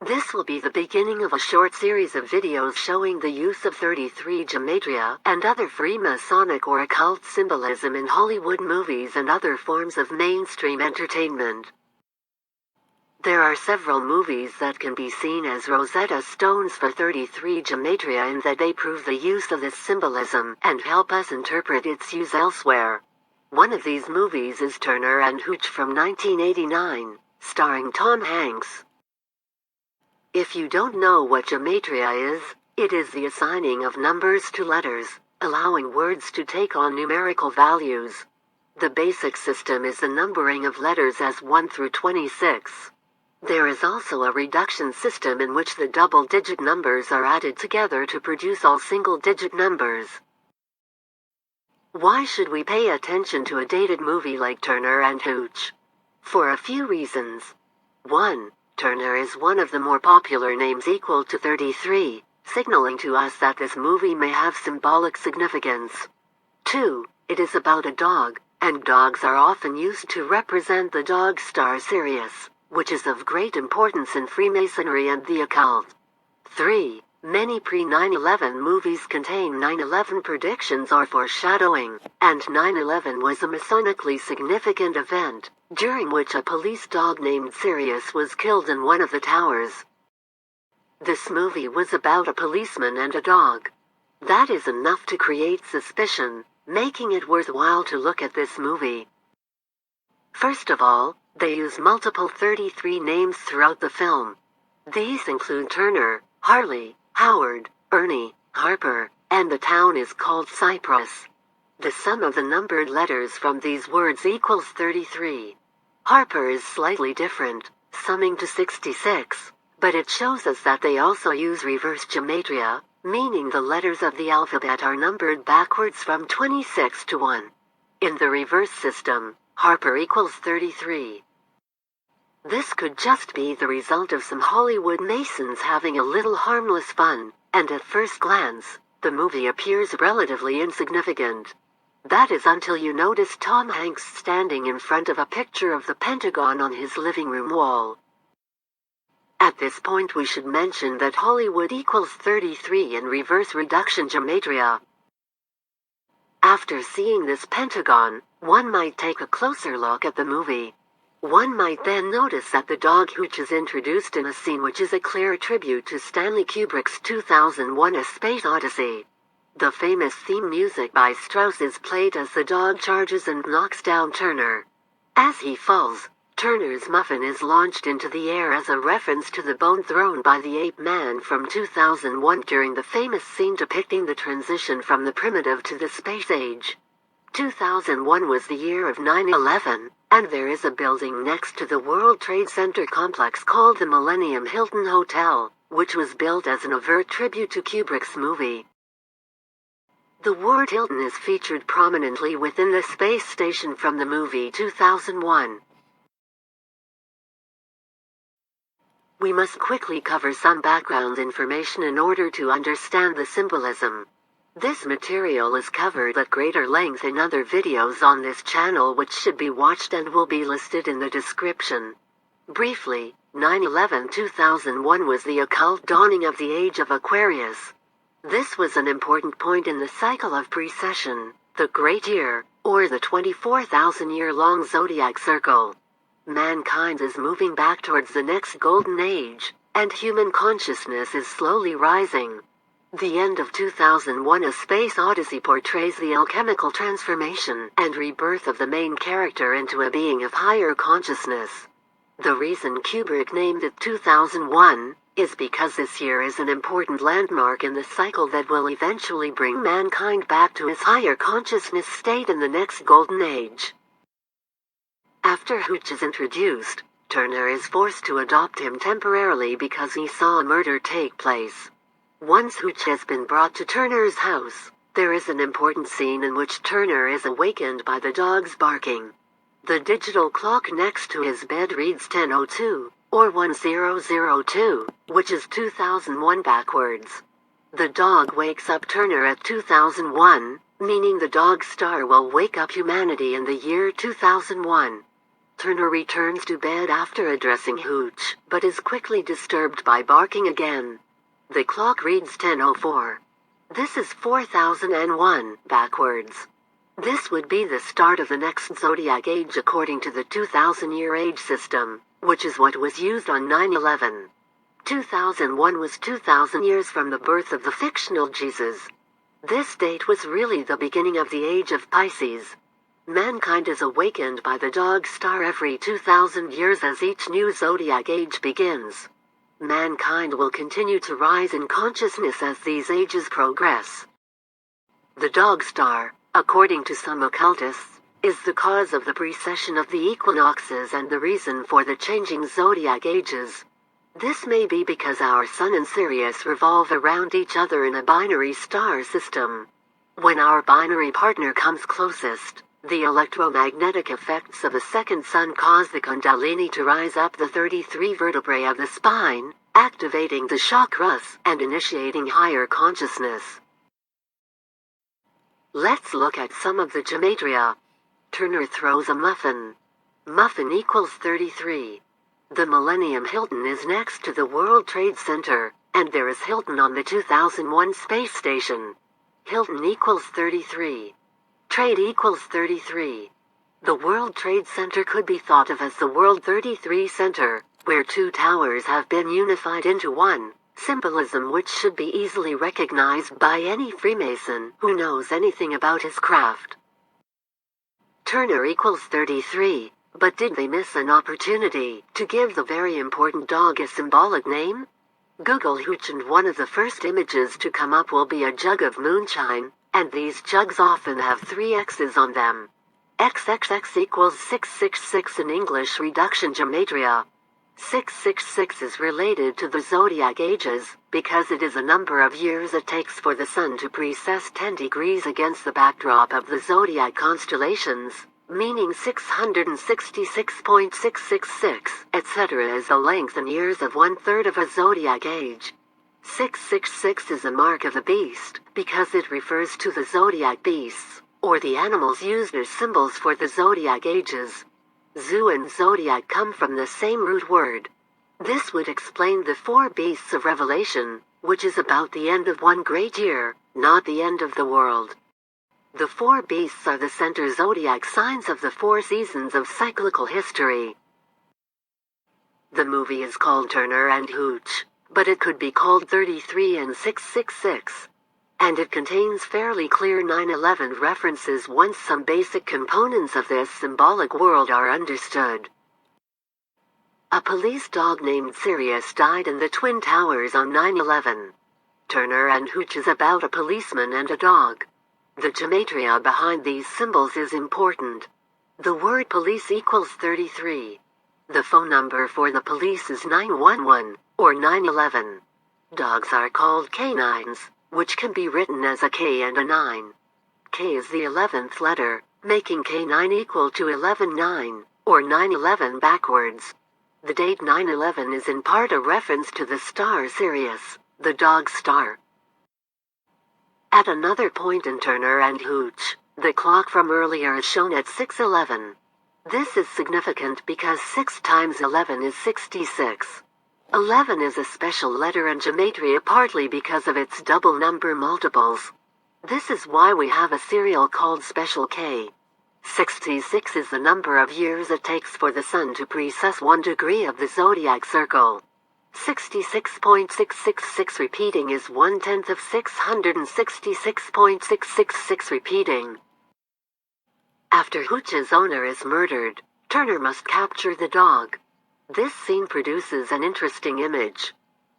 This will be the beginning of a short series of videos showing the use of 33 gematria and other free Masonic or occult symbolism in Hollywood movies and other forms of mainstream entertainment. There are several movies that can be seen as Rosetta Stones for 33 gematria in that they prove the use of this symbolism and help us interpret its use elsewhere. One of these movies is Turner and Hooch from 1989, starring Tom Hanks. If you don't know what gematria is, it is the assigning of numbers to letters, allowing words to take on numerical values. The basic system is the numbering of letters as 1 through 26. There is also a reduction system in which the double-digit numbers are added together to produce all single-digit numbers. Why should we pay attention to a dated movie like Turner and Hooch? For a few reasons. 1. Turner is one of the more popular names equal to 33, signaling to us that this movie may have symbolic significance. 2. It is about a dog, and dogs are often used to represent the dog star Sirius, which is of great importance in Freemasonry and the occult. 3. Many pre-9/11 movies contain 9/11 predictions or foreshadowing, and 9/11 was a Masonically significant event, during which a police dog named Sirius was killed in one of the towers. This movie was about a policeman and a dog. That is enough to create suspicion, making it worthwhile to look at this movie. First of all, they use multiple 33 names throughout the film. These include Turner, Harley, Howard, Ernie, Harper, and the town is called Cyprus. The sum of the numbered letters from these words equals 33. Harper is slightly different, summing to 66, but it shows us that they also use reverse gematria, meaning the letters of the alphabet are numbered backwards from 26 to 1. In the reverse system, Harper equals 33. This could just be the result of some Hollywood Masons having a little harmless fun, and at first glance, the movie appears relatively insignificant. That is until you notice Tom Hanks standing in front of a picture of the Pentagon on his living room wall. At this point we should mention that Hollywood equals 33 in reverse reduction gematria. After seeing this Pentagon, one might take a closer look at the movie. One might then notice that the dog Hooch is introduced in a scene which is a clear tribute to Stanley Kubrick's 2001 A Space Odyssey. The famous theme music by Strauss is played as the dog charges and knocks down Turner. As he falls, Turner's muffin is launched into the air as a reference to the bone thrown by the ape man from 2001 during the famous scene depicting the transition from the primitive to the space age. 2001 was the year of 9/11, and there is a building next to the World Trade Center complex called the Millenium Hilton Hotel, which was built as an overt tribute to Kubrick's movie. The word Hilton is featured prominently within the space station from the movie 2001. We must quickly cover some background information in order to understand the symbolism. This material is covered at greater length in other videos on this channel which should be watched and will be listed in the description. Briefly, 9/11-2001 was the occult dawning of the age of Aquarius. This was an important point in the cycle of precession, the Great Year, or the 24,000-year-long zodiac circle. Mankind is moving back towards the next golden age, and human consciousness is slowly rising. The end of 2001 A Space Odyssey portrays the alchemical transformation and rebirth of the main character into a being of higher consciousness. The reason Kubrick named it 2001 is because this year is an important landmark in the cycle that will eventually bring mankind back to his higher consciousness state in the next golden age. After Hooch is introduced, Turner is forced to adopt him temporarily because he saw a murder take place. Once Hooch has been brought to Turner's house, there is an important scene in which Turner is awakened by the dog's barking. The digital clock next to his bed reads 10:02, or 1002, which is 2001 backwards. The dog wakes up Turner at 2001, meaning the dog star will wake up humanity in the year 2001. Turner returns to bed after addressing Hooch, but is quickly disturbed by barking again. The clock reads 10:04. This is 4001 backwards. This would be the start of the next zodiac age according to the 2000-year age system, which is what was used on 9/11. 2001 was 2000 years from the birth of the fictional Jesus. This date was really the beginning of the age of Pisces. Mankind is awakened by the dog star every 2000 years as each new zodiac age begins. Mankind will continue to rise in consciousness as these ages progress. The dog star, according to some occultists, is the cause of the precession of the equinoxes and the reason for the changing zodiac ages. This may be because our Sun and Sirius revolve around each other in a binary star system. When our binary partner comes closest, the electromagnetic effects of a second sun cause the Kundalini to rise up the 33 vertebrae of the spine, activating the chakras and initiating higher consciousness. Let's look at some of the gematria. Turner throws a muffin. Muffin equals 33. The Millenium Hilton is next to the World Trade Center, and there is Hilton on the 2001 space station. Hilton equals 33. Trade equals 33. The World Trade Center could be thought of as the World 33 Center, where two towers have been unified into one, symbolism which should be easily recognized by any Freemason who knows anything about his craft. Turner equals 33. But did they miss an opportunity to give the very important dog a symbolic name? Google Hooch and one of the first images to come up will be a jug of moonshine, and these jugs often have 3 X's on them. XXX equals 666 in English reduction gematria. 666 is related to the zodiac ages, because it is a number of years it takes for the sun to precess 10 degrees against the backdrop of the zodiac constellations, meaning 666.666, etc. is the length in years of 1/3 of a zodiac age. 666 is a mark of the beast, because it refers to the zodiac beasts, or the animals used as symbols for the zodiac ages. Zoo and zodiac come from the same root word. This would explain the 4 beasts of Revelation, which is about the end of one great year, not the end of the world. The 4 beasts are the center zodiac signs of the 4 seasons of cyclical history. The movie is called Turner and Hooch, but it could be called 33 and 666. And it contains fairly clear 9/11 references once some basic components of this symbolic world are understood. A police dog named Sirius died in the Twin Towers on 9/11. Turner and Hooch is about a policeman and a dog. The gematria behind these symbols is important. The word police equals 33. The phone number for the police is 911, or 911. Dogs are called canines, which can be written as a K and a 9. K is the 11th letter, making K9 equal to 11-9, or 9/11 backwards. The date 9/11 is in part a reference to the star Sirius, the dog star. At another point in Turner and Hooch, the clock from earlier is shown at 6:11. This is significant because 6 times 11 is 66. 11 is a special letter in gematria partly because of its double number multiples. This is why we have a serial called Special K. 66 is the number of years it takes for the sun to precess 1 degree of the zodiac circle. 66.666 repeating is 1/10 of 666.666 repeating. After Hooch's owner is murdered, Turner must capture the dog. This scene produces an interesting image.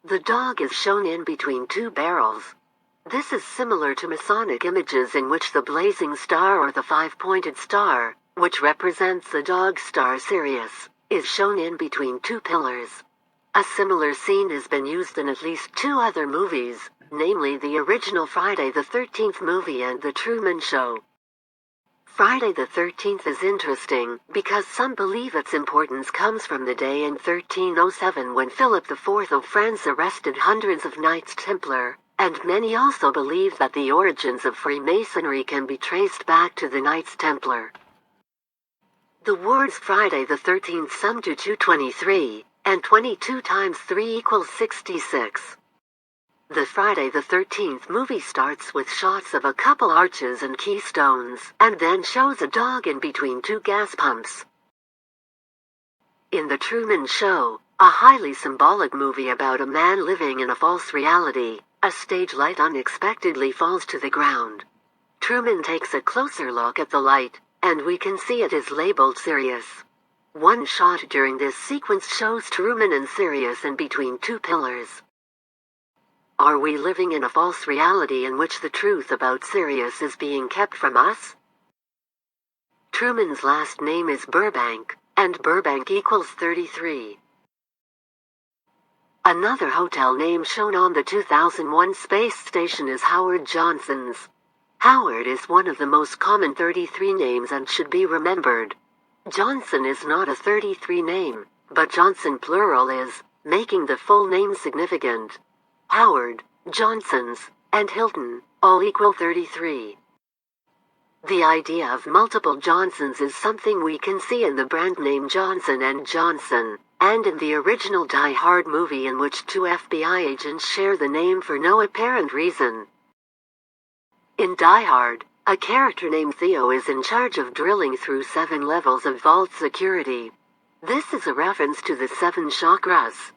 The dog is shown in between 2 barrels. This is similar to Masonic images in which the blazing star or the 5-pointed star, which represents the dog star Sirius, is shown in between 2 pillars. A similar scene has been used in at least 2 other movies, namely the original Friday the 13th movie and The Truman Show. Friday the 13th is interesting because some believe its importance comes from the day in 1307 when Philip IV of France arrested hundreds of Knights Templar, and many also believe that the origins of Freemasonry can be traced back to the Knights Templar. The words Friday the 13th sum to 223, and 22 times 3 equals 66. The Friday the 13th movie starts with shots of a couple arches and keystones, and then shows a dog in between two gas pumps. In The Truman Show, a highly symbolic movie about a man living in a false reality, a stage light unexpectedly falls to the ground. Truman takes a closer look at the light, and we can see it is labeled Sirius. One shot during this sequence shows Truman and Sirius in between two pillars. Are we living in a false reality in which the truth about Sirius is being kept from us? Truman's last name is Burbank, and Burbank equals 33. Another hotel name shown on the 2001 space station is Howard Johnson's. Howard is one of the most common 33 names and should be remembered. Johnson is not a 33 name, but Johnson plural is, making the full name significant. Howard, Johnsons, and Hilton all equal 33. The idea of multiple Johnsons is something we can see in the brand name Johnson & Johnson, and in the original Die Hard movie in which two FBI agents share the name for no apparent reason. In Die Hard, a character named Theo is in charge of drilling through 7 levels of vault security. This is a reference to the 7 chakras.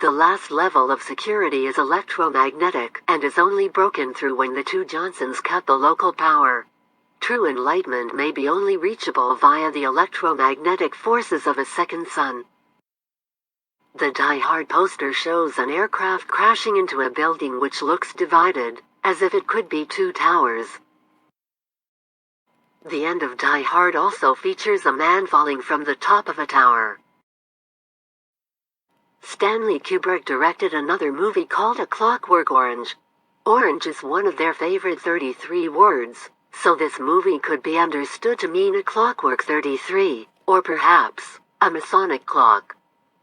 The last level of security is electromagnetic and is only broken through when the two Johnsons cut the local power. True enlightenment may be only reachable via the electromagnetic forces of a second sun. The Die Hard poster shows an aircraft crashing into a building which looks divided, as if it could be 2 towers. The end of Die Hard also features a man falling from the top of a tower. Stanley Kubrick directed another movie called A Clockwork Orange. Orange is one of their favorite 33 words, so this movie could be understood to mean a clockwork 33, or perhaps, a Masonic clock.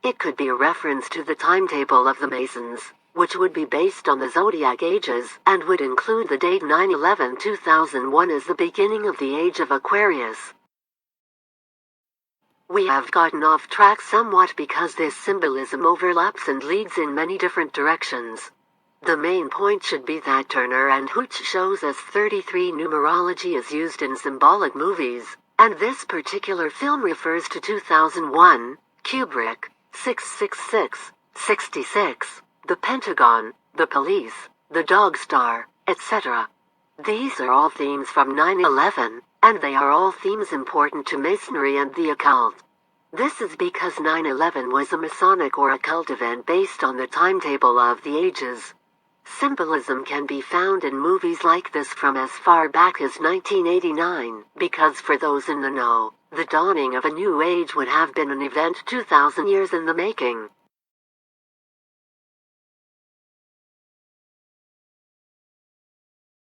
It could be a reference to the timetable of the Masons, which would be based on the zodiac ages and would include the date 9/11/2001 as the beginning of the age of Aquarius. We have gotten off track somewhat because this symbolism overlaps and leads in many different directions. The main point should be that Turner and Hooch shows us 33 numerology is used in symbolic movies, and this particular film refers to 2001, Kubrick, 666, 66, the Pentagon, the police, the dog star, etc. These are all themes from 9/11, and they are all themes important to Masonry and the occult. This is because 9/11 was a Masonic or occult event based on the timetable of the ages. Symbolism can be found in movies like this from as far back as 1989, because for those in the know, the dawning of a new age would have been an event 2,000 years in the making.